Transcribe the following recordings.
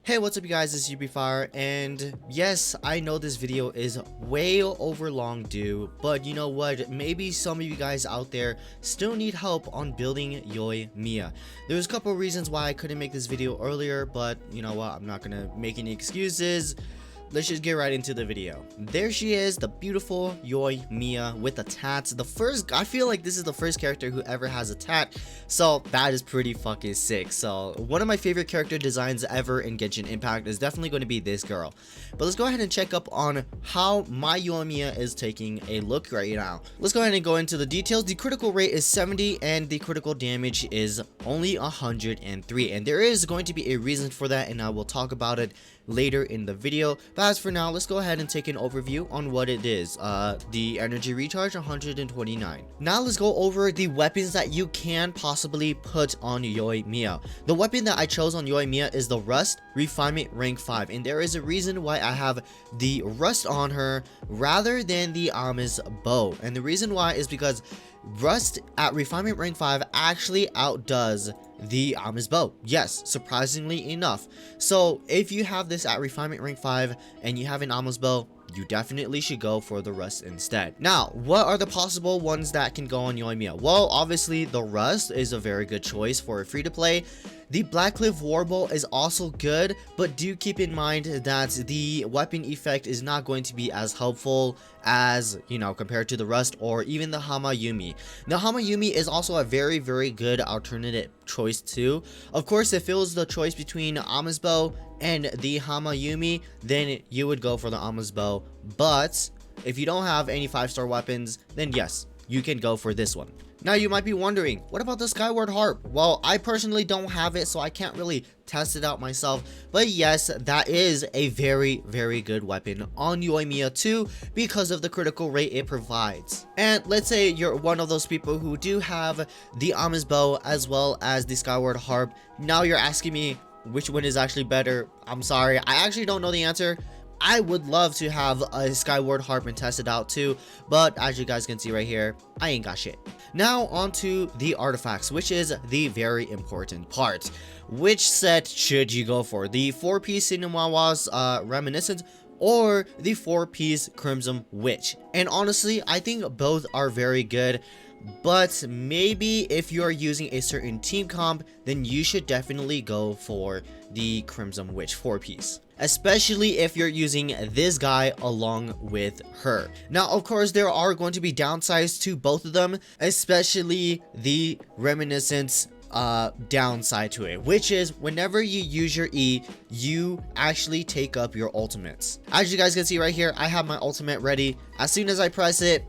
Hey, what's up you guys, it's Yubifier, and yes, I know this video is way over long due, but you know what, maybe some of you guys out there still need help on building Yubifier. There's a couple of reasons why I couldn't make this video earlier, but you know what, I'm not gonna make any excuses. Let's just get right into the video. There she is, the beautiful Yubifier with the tats. I feel like this is the first character who ever has a tat, so that is pretty fucking sick. So one of my favorite character designs ever in Genshin Impact is definitely going to be this girl. But let's go ahead and check up on how my Yubifier is taking a look right now. Let's go ahead and go into the details. The critical rate is 70 and the critical damage is only 103, and there is going to be a reason for that, and I will talk about it later in the video. But as for now, let's go ahead and take an overview on what it is. The energy recharge 129. Now let's go over the weapons that you can possibly put on Yubifier. The weapon that I chose on Yubifier is the Rust Refinement rank 5, and there is a reason why I have the Rust on her rather than the Ami's bow, and the reason why is because Rust at Refinement rank 5 actually outdoes the Ami's bow. Yes, surprisingly enough. So if you have this at Refinement rank 5 and you have an Ami's bow, you definitely should go for the Rust instead. Now, what are the possible ones that can go on Yubifier? Well, obviously the Rust is a very good choice for a free-to-play. The Blackcliff Warbow is also good, but do keep in mind that the weapon effect is not going to be as helpful as, you know, compared to the Rust or even the Hamayumi. Now, Hamayumi is also a very, very good alternative choice too. Of course, if it was the choice between Ami's bow and the Hamayumi, then you would go for the Ami's bow. But if you don't have any 5-star weapons, then yes, you can go for this one. Now you might be wondering, what about the Skyward Harp? Well, I personally don't have it, so I can't really test it out myself. But yes, that is a very, very good weapon on Yubifier too, because of the critical rate it provides. And let's say you're one of those people who do have the Ami's bow as well as the Skyward Harp. Now you're asking me which one is actually better. I'm sorry, I actually don't know the answer. I would love to have a Skyward Harp and test it out too, but as you guys can see right here, I ain't got shit. Now onto the artifacts, which is the very important part. Which set should you go for? The 4-piece Sinamawa's Reminiscence or the 4-piece Crimson Witch? And honestly, I think both are very good. But maybe if you're using a certain team comp, then you should definitely go for the Crimson Witch 4-piece. Especially if you're using this guy along with her. Now, of course, there are going to be downsides to both of them, especially the Reminiscence downside to it, which is whenever you use your E, you actually take up your ultimates. As you guys can see right here, I have my ultimate ready. As soon as I press it,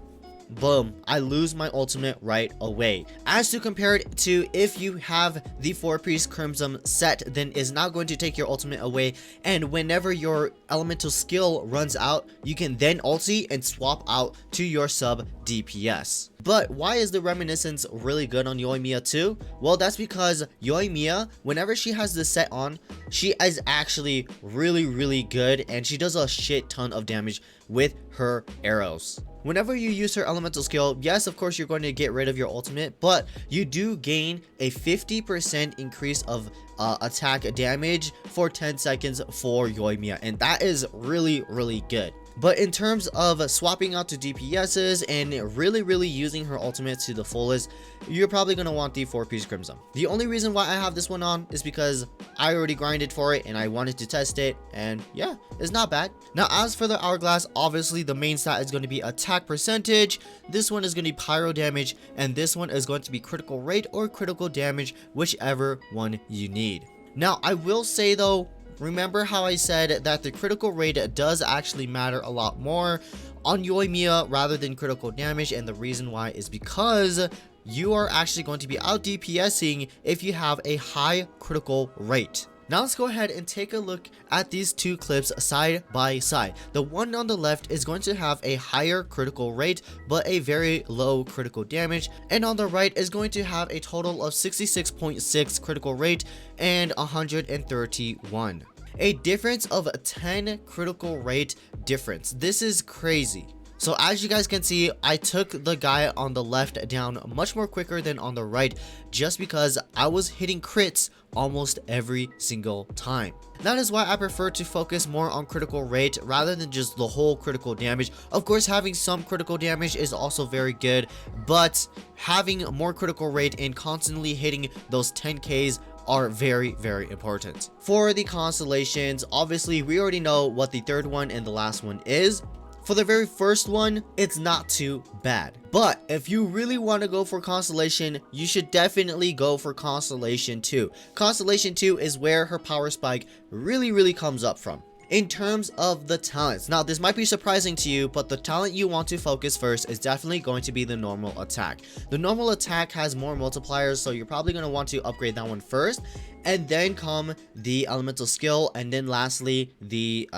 boom, I lose my ultimate right away. As to compare it to if you have the 4-piece Crimson set, then is not going to take your ultimate away, and whenever your elemental skill runs out, you can then ulti and swap out to your sub DPS. But why is the Reminiscence really good on Yubifier too? Well, that's because Yubifier, whenever she has this set on, she is actually really, really good, and she does a shit ton of damage with her arrows. Whenever you use her elemental skill, yes, of course, you're going to get rid of your ultimate, but you do gain a 50% increase of attack damage for 10 seconds for Yubifier, and that is really, really good. But in terms of swapping out to DPSs and really using her ultimate to the fullest, you're probably going to want the 4-piece Crimson. The only reason why I have this one on is because I already grinded for it and I wanted to test it, and yeah, it's not bad. Now, as for the Hourglass, obviously the main stat is going to be attack percentage. This one is going to be pyro damage, and this one is going to be critical rate or critical damage, whichever one you need. Now, I will say though, remember how I said that the critical rate does actually matter a lot more on Yubifier rather than critical damage, and the reason why is because you are actually going to be out DPSing if you have a high critical rate. Now let's go ahead and take a look at these two clips side by side. The one on the left is going to have a higher critical rate but a very low critical damage, and on the right is going to have a total of 66.6 critical rate and 131. A difference of 10 critical rate difference. This is crazy. So as you guys can see, I took the guy on the left down much more quicker than on the right, just because I was hitting crits almost every single time. That is why I prefer to focus more on critical rate rather than just the whole critical damage. Of course, having some critical damage is also very good, but having more critical rate and constantly hitting those 10Ks are very, very important. For the constellations, obviously we already know what the third one and the last one is. For the very first one, it's not too bad. But if you really want to go for Constellation, you should definitely go for Constellation 2. Constellation 2 is where her power spike really comes up from. In terms of the talents, now this might be surprising to you, but the talent you want to focus first is definitely going to be the normal attack. The normal attack has more multipliers, so you're probably going to want to upgrade that one first, and then come the elemental skill, and then lastly the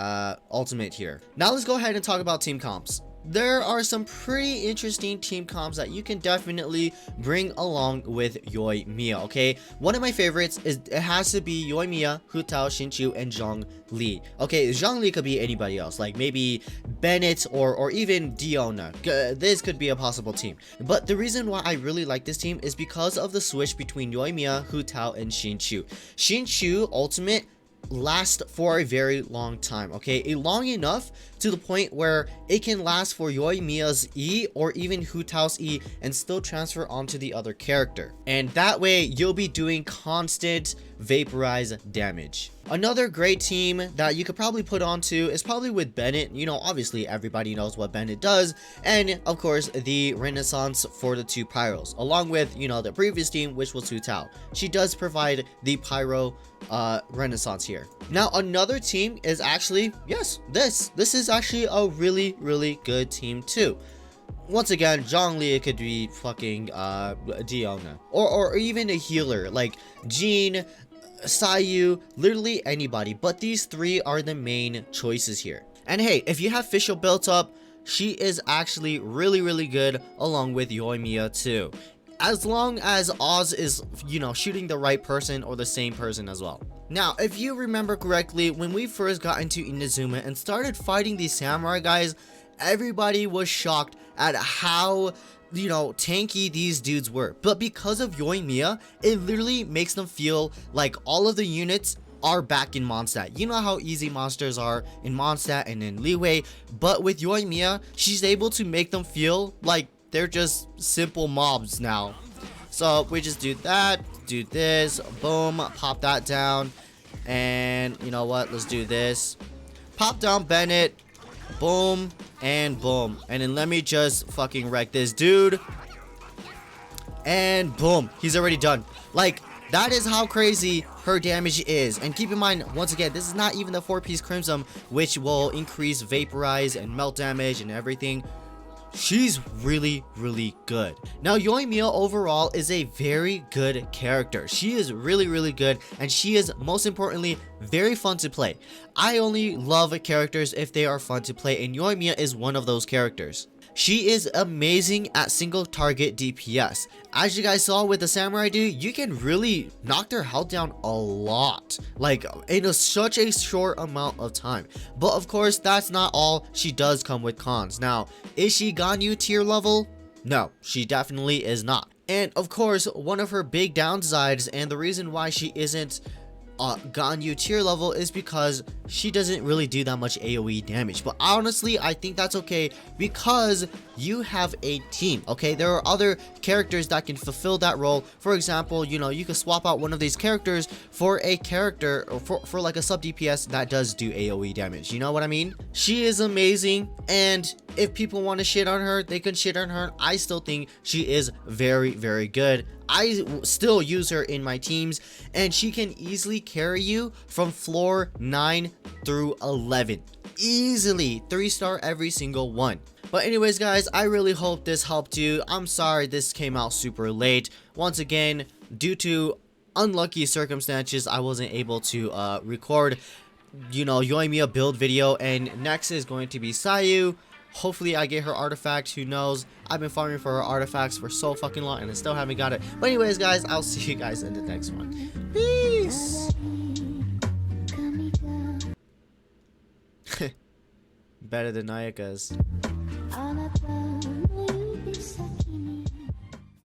ultimate here. Now let's go ahead and talk about team comps. There are some pretty interesting team comps that you can definitely bring along with Yoimiya, okay? One of my favorites is, it has to be Yoimiya, Hu Tao, Xinqiu, and Zhongli. Okay, Zhongli could be anybody else, like maybe Bennett or even Diona. This could be a possible team. But the reason why I really like this team is because of the switch between Yoimiya, Hu Tao, and Xinqiu. Xinqiu ultimate last for a very long time, okay? Long enough to the point where it can last for Yoimiya's E or even Hu Tao's E and still transfer onto the other character. And that way you'll be doing constant vaporize damage. Another great team that you could probably put onto is probably with Bennett. You know, obviously everybody knows what Bennett does, and of course the Renaissance for the two pyros, along with, you know, the previous team, which was Hu Tao. She does provide the pyro Renaissance here. Now another team is actually, yes, this is actually a really good team too. Once again, Zhongli could be fucking Diona, or even a healer like Jean, Sayu, literally anybody, but these three are the main choices here. And hey, if you have Fischl built up, she is actually really good along with Yoimiya too, as long as Oz is, you know, shooting the right person or the same person as well. Now, if you remember correctly, when we first got into Inazuma and started fighting these samurai guys, everybody was shocked at how, you know, tanky these dudes were. But because of Yoimiya, it literally makes them feel like all of the units are back in Mondstadt. You know how easy monsters are in Mondstadt and in Liyue, but with Yoimiya, she's able to make them feel like they're just simple mobs now. So we just do that, do this, boom, pop that down, and you know what, let's do this. Pop down Bennett, boom, and boom. And then let me just fucking wreck this dude. And boom, he's already done. Like, that is how crazy her damage is. And keep in mind, once again, this is not even the 4-piece Crimson, which will increase vaporize and melt damage and everything. She's really good. Now Yoimiya overall is a very good character. She is really good, and she is most importantly very fun to play. I only love characters if they are fun to play, and Yoimiya is one of those characters. She is amazing at single target DPS. As you guys saw with the samurai dude, you can really knock their health down a lot, like in such a short amount of time. But of course, that's not all. She does come with cons. Now, is she Ganyu tier level? No, she definitely is not. And of course, one of her big downsides, and the reason why she isn't Ganyu tier level, is because she doesn't really do that much AoE damage. But honestly, I think that's okay because you have a team, okay? There are other characters that can fulfill that role. For example, you know, you could swap out one of these characters for a character, or for like a sub DPS that does do AoE damage. You know what I mean? She is amazing, and if people want to shit on her, they can shit on her. I still think she is very good. I still use her in my teams, and she can easily carry you from floor 9 through 11. Easily 3-star every single one. But anyways guys, I really hope this helped you. I'm sorry this came out super late. Once again, due to unlucky circumstances, I wasn't able to record, you know, Yoimiya build video, and next is going to be Sayu. Hopefully I get her artifact, who knows. I've been farming for her artifacts for so fucking long and I still haven't got it. But anyways guys, I'll see you guys in the next one. Peace. Better than Nayaka's. あなた